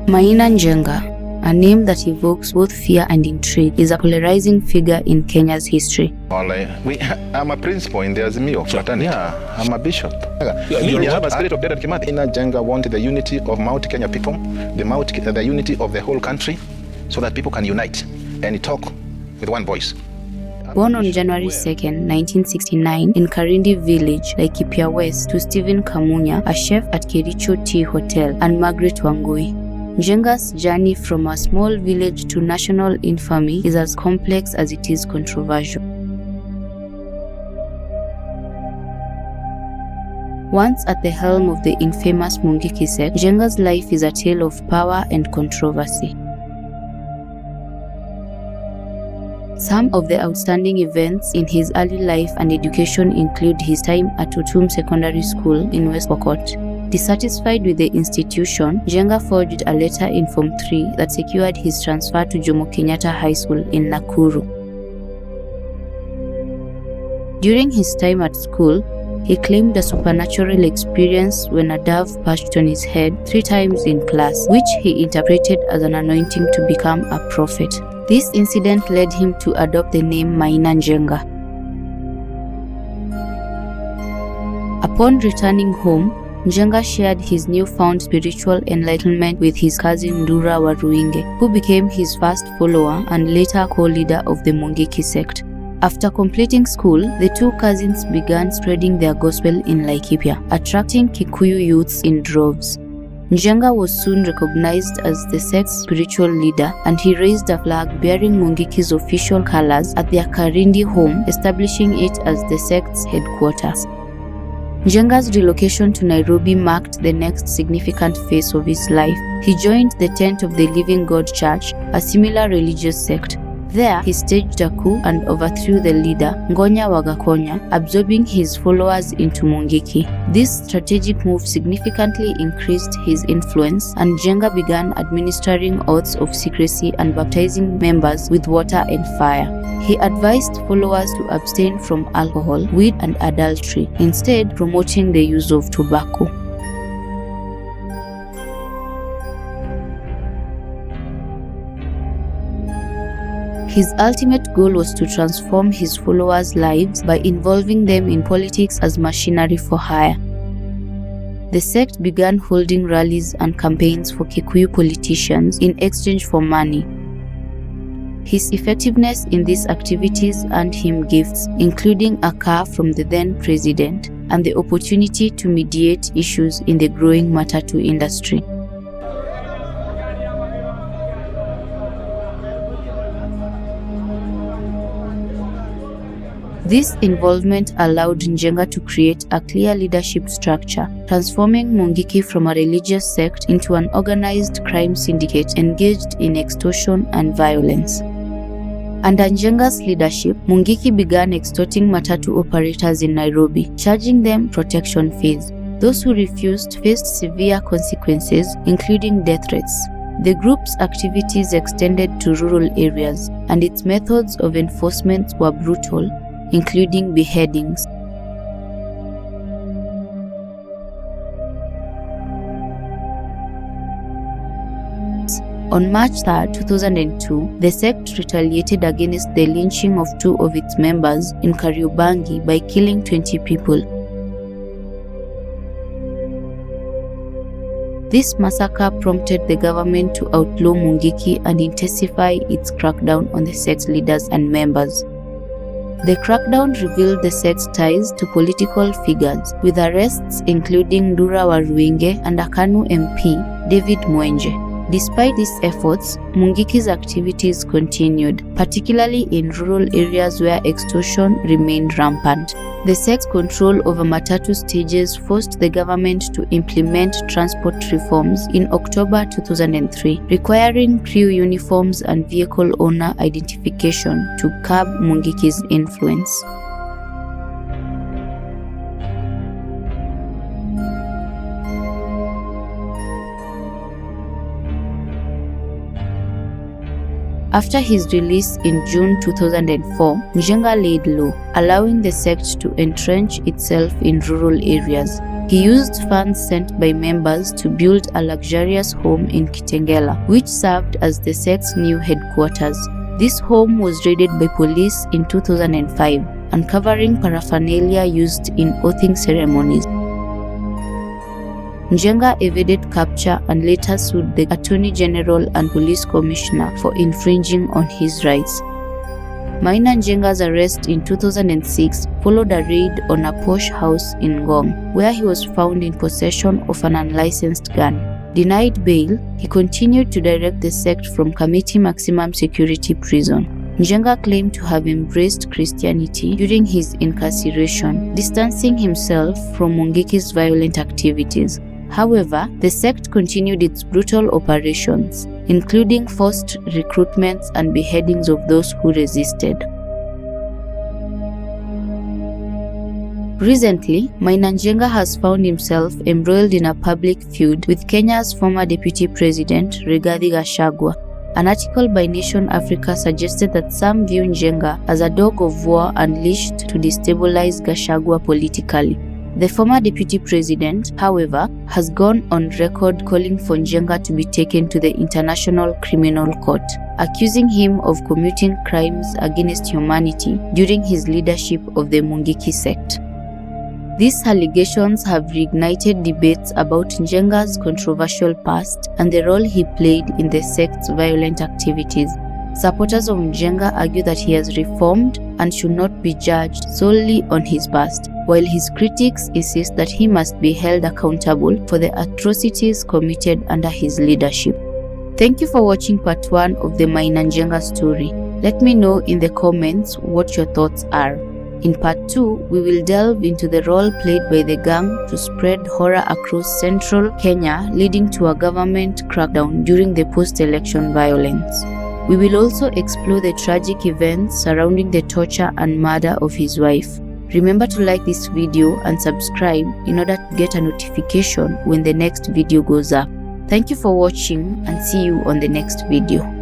Maina Njenga, a name that evokes both fear and intrigue, is a polarizing figure in Kenya's history. I'm a principal in the Azimio fraternity. Yeah, I'm a bishop. You have a spirit of Dedan Kimathi. Maina Njenga wanted the unity of Mount Kenya people, the unity of the whole country, so that people can unite and talk with one voice. Born on January 2nd, 1969 in Karindi village, Laikipia West, to Stephen Kamunya, a chef at Kericho Tea Hotel, and Margaret Wangui. Njenga's journey from a small village to national infamy is as complex as it is controversial. Once at the helm of the infamous Mungiki sect, Njenga's life is a tale of power and controversy. Some of the outstanding events in his early life and education include his time at Utum Secondary School in West Pokot. Dissatisfied with the institution, Njenga forged a letter in Form 3 that secured his transfer to Jomo Kenyatta High School in Nakuru. During his time at school, he claimed a supernatural experience when a dove perched on his head 3 times in class, which he interpreted as an anointing to become a prophet. This incident led him to adopt the name Maina Njenga. Upon returning home, Njenga shared his newfound spiritual enlightenment with his cousin Ndura Waruinge, who became his first follower and later co-leader of the Mungiki sect. After completing school, the two cousins began spreading their gospel in Laikipia, attracting Kikuyu youths in droves. Njenga was soon recognized as the sect's spiritual leader, and he raised a flag bearing Mungiki's official colors at their Karindi home, establishing it as the sect's headquarters. Njenga's relocation to Nairobi marked the next significant phase of his life. He joined the Tent of the Living God Church, a similar religious sect. There, he staged a coup and overthrew the leader, Ngonya Wagakonya, absorbing his followers into Mungiki. This strategic move significantly increased his influence, and Njenga began administering oaths of secrecy and baptizing members with water and fire. He advised followers to abstain from alcohol, weed, and adultery, instead promoting the use of tobacco. His ultimate goal was to transform his followers' lives by involving them in politics as machinery for hire. The sect began holding rallies and campaigns for Kikuyu politicians in exchange for money. His effectiveness in these activities earned him gifts, including a car from the then president and the opportunity to mediate issues in the growing matatu industry. This involvement allowed Njenga to create a clear leadership structure, transforming Mungiki from a religious sect into an organized crime syndicate engaged in extortion and violence. Under Njenga's leadership, Mungiki began extorting matatu operators in Nairobi, charging them protection fees. Those who refused faced severe consequences, including death threats. The group's activities extended to rural areas, and its methods of enforcement were brutal, including beheadings. On March 3, 2002, the sect retaliated against the lynching of 2 of its members in Kariobangi by killing 20 people. This massacre prompted the government to outlaw Mungiki and intensify its crackdown on the sect's leaders and members. The crackdown revealed the sect's ties to political figures, with arrests including Ndura Waruinge and Akanu MP David Mwenje. Despite these efforts, Mungiki's activities continued, particularly in rural areas where extortion remained rampant. The sect's control over matatu stages forced the government to implement transport reforms in October 2003, requiring crew uniforms and vehicle owner identification to curb Mungiki's influence. After his release in June 2004, Njenga laid low, allowing the sect to entrench itself in rural areas. He used funds sent by members to build a luxurious home in Kitengela, which served as the sect's new headquarters. This home was raided by police in 2005, uncovering paraphernalia used in oathing ceremonies. Njenga evaded capture and later sued the Attorney General and Police Commissioner for infringing on his rights. Maina Njenga's arrest in 2006 followed a raid on a posh house in Ngong, where he was found in possession of an unlicensed gun. Denied bail, he continued to direct the sect from Kamiti Maximum Security Prison. Njenga claimed to have embraced Christianity during his incarceration, distancing himself from Mungiki's violent activities. However, the sect continued its brutal operations, including forced recruitments and beheadings of those who resisted. Recently, Maina Njenga has found himself embroiled in a public feud with Kenya's former Deputy President Rigathi Gachagua. An article by Nation Africa suggested that some view Njenga as a dog of war unleashed to destabilize Gachagua politically. The former deputy president, however, has gone on record calling for Njenga to be taken to the International Criminal Court, accusing him of committing crimes against humanity during his leadership of the Mungiki sect. These allegations have reignited debates about Njenga's controversial past and the role he played in the sect's violent activities. Supporters of Njenga argue that he has reformed and should not be judged solely on his past, while his critics insist that he must be held accountable for the atrocities committed under his leadership. Thank you for watching part 1 of the Maina Njenga story. Let me know in the comments what your thoughts are. In part 2, we will delve into the role played by the gang to spread horror across central Kenya, leading to a government crackdown during the post-election violence. We will also explore the tragic events surrounding the torture and murder of his wife. Remember to like this video and subscribe in order to get a notification when the next video goes up. Thank you for watching and see you on the next video.